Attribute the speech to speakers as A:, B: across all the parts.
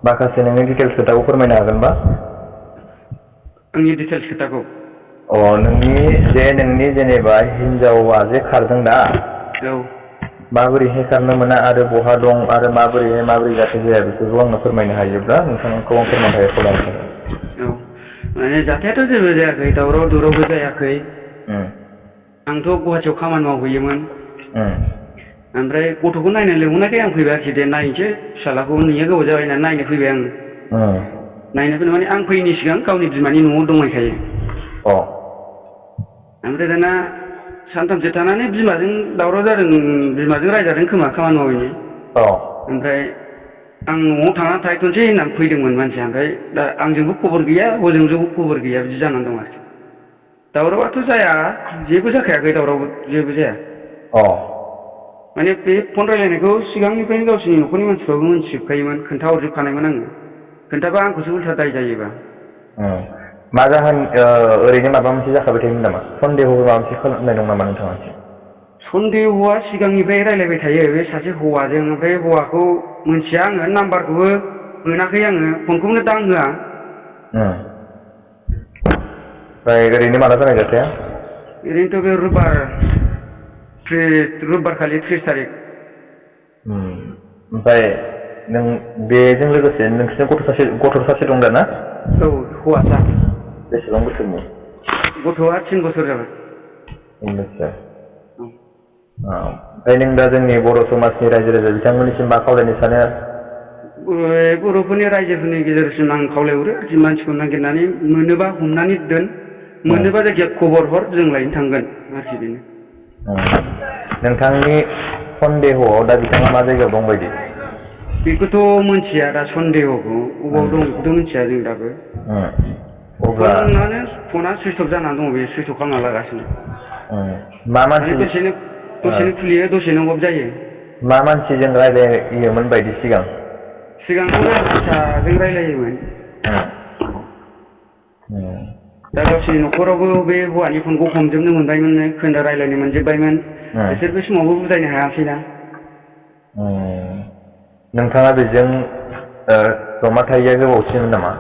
A: माखासे नोंनि डिटेल्स खोथाखौ फोरमायनो हागोनबा?
B: आंनि डिटेल्स खोथाखौ?
A: नोंनि जेनेबा हिनजावा जे खारदों दा
B: औ
A: माबोरैहाय खारनो मोना आरो बहा दं आरो माबोरै जाथाय जाया बेफोरखौ आंनो फोरमायनो हायोब्ला नोंथांखौ आं फोरमायनो खावलायनाय
B: औ माने जाथायाथ' जेबो जायाखै दावराव दुरावबो जायाखै। आंथ' गुवाहाटियाव खामानि मावहैयोमोन। ओमफ्राय गथ'खौ नायनो लिंहरनायखाय आं फैबाय आरोखि दे नायनोसै फिसालाखौ नुयिया गोबाव जाबाय होननानै नायनो फैबाय आङो। नायनो फैनो माने आं फैयैनि सिगां गावनि बिमानि न'आव दंहैखायो। ओमफ्राय दाना सानथामसो थानानै बिमाजों दावराव जादों, बिमाजों रायजादों खोमा खामानि मावैनि। ओमफ्राय आं न'आव थांनानै थाहैथ'नोसै होननानै फैदोंमोन मानसिया। ओमफ्राय दा आंजोंबो खबर गैया हजोंजोंबो खबर गैया बिदि जानानै दं आरोखि। दावरावआथ' जाया, जेबो जाखायाखै दावराव जेबो जाया। माने बे फन रायलायनायखौ सिगांनिफ्रायनो गावसिनि न'खरनि मानसिफ्राबो मोनथिजोबखायोमोन, खोन्थाहरजोबखानायमोन आंनो। खोन्थाबा आंखौसो उल्था दाय जायोबा।
A: मा जाहोन ओरैनो माबा मोनसे जाखाबाय थायोमोन नामा? सन्देह' माबा मोनसे खालामनाय दं नामा नोंथाङा?
B: सन्देह'आ सिगांनिफ्राय रायलायबाय थायो बे सासे हौवाजों। ओमफ्राय हौवाखौ मोनथिया आङो, नाम्बारखौबो मोनाखै आङो, फनखौनो दांहोआ।
A: ओमफ्राय ओरैनो माला जानाय जाथाया?
B: ओरैनोथ' बे रबिबार खालि 30 थारिख।
A: ओमफ्राय नों बेजों लोगोसे नोंसिना गथ' सासे दं दा ना?
B: औ हौवासा।
A: बेसेबां बोसोरनि?
B: गथ'आ 3 बोसोर जाबाय।
A: 3 बोसोर। ओमफ्राय नों दा जोंनि बर' समाजनि रायजो राजा बिथांमोननिसिम मा खावलायनो सानो?
B: बर'फोरनि रायजोफोरनि गेजेरसिम आं खावलायहरो जि मानसिखौ नागिरनानै मोनोबा हमनानै दोन, मोनोबा जायखिया खबर हर, जों लायनो थांगोन आरोखि बेनो।
A: नोंथांनि सन्देह'आव दा बिथाङा मा जायगायाव दंबायदि?
B: बेखौथ' मोनथिया दा सन्देह'खौ अबाव दं बेखौथ' मिथिया जों दाबो।
A: अब्ला
B: फना सुइस अफ जानानै दङ, बेयो सुइस अफ खालामना लागासिनो।
A: मा
B: माने
A: मानसि
B: दसेनो खुलियो दसेनो अफ जायो।
A: मा मानसिजों रायलायोमोन बायदि सिगां?
B: सिगांथ' बे हारसाजों रायलायोमोन। दा गावसिनि न'खरावबो बे हौवानि फनखौ हमजोबनो मोनबायमोननो, रायलायनो मोनजोब्बायमोन। बिसोर बे समावबो बुजायनो हायासैना।
A: नोंथाङा बेजों जमा थायैया गोबावसैमोन नामा?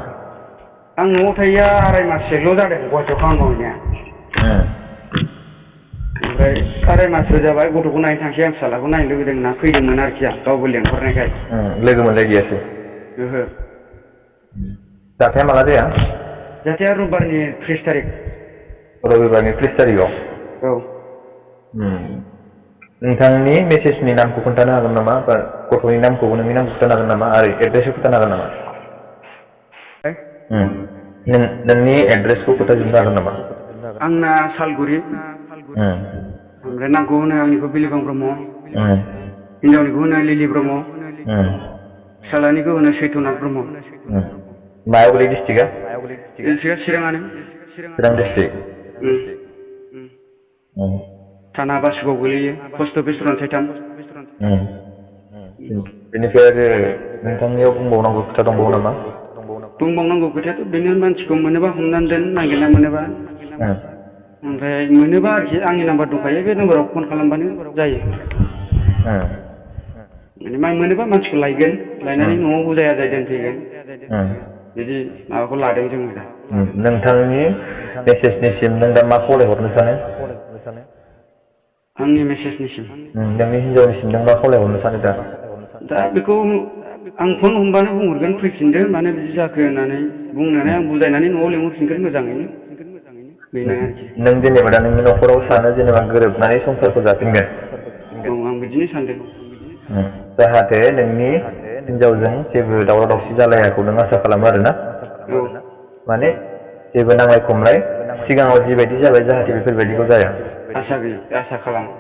B: आं न'आव थायैया 2.5 माससोल' जादों गुवाहाटियाव खामानि मावहैनाया। ओमफ्राय 2.5 माससो जाबाय गथ'खौ नायनो थांसै आं, फिसालाखौ नायनो लुबैदों होनना फैदोंमोन आरोखि आं, गावबो लेंहरनायखाय।
A: लोगो मोनलायदियासै?
B: ओहो।
A: जाथाया माला जाया?
B: जाथाया रबिबारनि 30 थारिख।
A: रबिबारनि 30 थारिखआव?
B: औ।
A: नोंथांनि मेसेजनि नामखौ खोन्थानो हागोन नामा? गथ'नि नामखौबो नोंनि नामखौ खोन्थानो हागोन नामा? आरो एड्रेसखौ खोन्थानो हागोन नामा? नोंनि एड्रेसखौ खोन्थाजोबनो हागोन नामा?
B: आंना सालगुरि। ओमफ्राय नामखौ होनो आंनिखौ बिलिफां ब्रह्म। हिनजावनिखौ होनो लिलि ब्रह्म। फिसालानिखौ होनो सैथ'नाथ ब्रह्म।
A: मायाव गोलैयो डिस्ट्रिक्टआ?
B: डिस्ट्रिक्टआ चिराङानो।
A: चिरां डिस्ट्रिक्ट।
B: थाना बासुगाव गोलैयो, पस्ट अफिस रनसायथाम।
A: बेनिफ्राय आरो नोंथांनियाव बुंबावनांगौ खोथा दंबावो नामा?
B: बुंबावनांगौ खोथायाथ' बेनो, मानसिखौ मोनोबा हमनानै दोन, नागिरना मोनोबा। ओमफ्राय मोनोबा आरोखि आंनि नाम्बार दंखायो, बे नाम्बाराव फन खालामबानो जायो। मोनोबा मानसिखौ लायगोन, लायनानै न'आव बुजाय आजाय दोनफैगोन। बिदि माबाखौ लादों जोङो दा।
A: नोंथांनि मेसेजनिसिम नों दा मा खावलायहरनो सानो?
B: आंनि मेसेजनिसिम?
A: नोंनि हिनजावनिसिम नों मा खावलायहरनो सानो दा?
B: दा बेखौ आं फन हमबानो बुंहरगोन फैफिनदो, मानो बिदि जाखो होननानै बुंनानै आं बुजायनानै न'आव लिंहरफिनगोन मोजाङैनो। बेनो आरोखि।
A: नों जेनेबा दा नोंनि न'खराव सानो जेनेबा गोरोबनानै संसारखौ जाफिनगोन?
B: औ आं बिदिनो सानदों।
A: जाहाथे नोंनि हिनजावजों जेबो दावराव दावसि जालायाखौ नों आसा खालामो आरोना?
B: औ।
A: माने जेबो नांलाय खमलाय सिगाङाव जिबायदि जाबाय जाहाथे बेफोरबायदिखौ जाया।
B: आसा खालामो।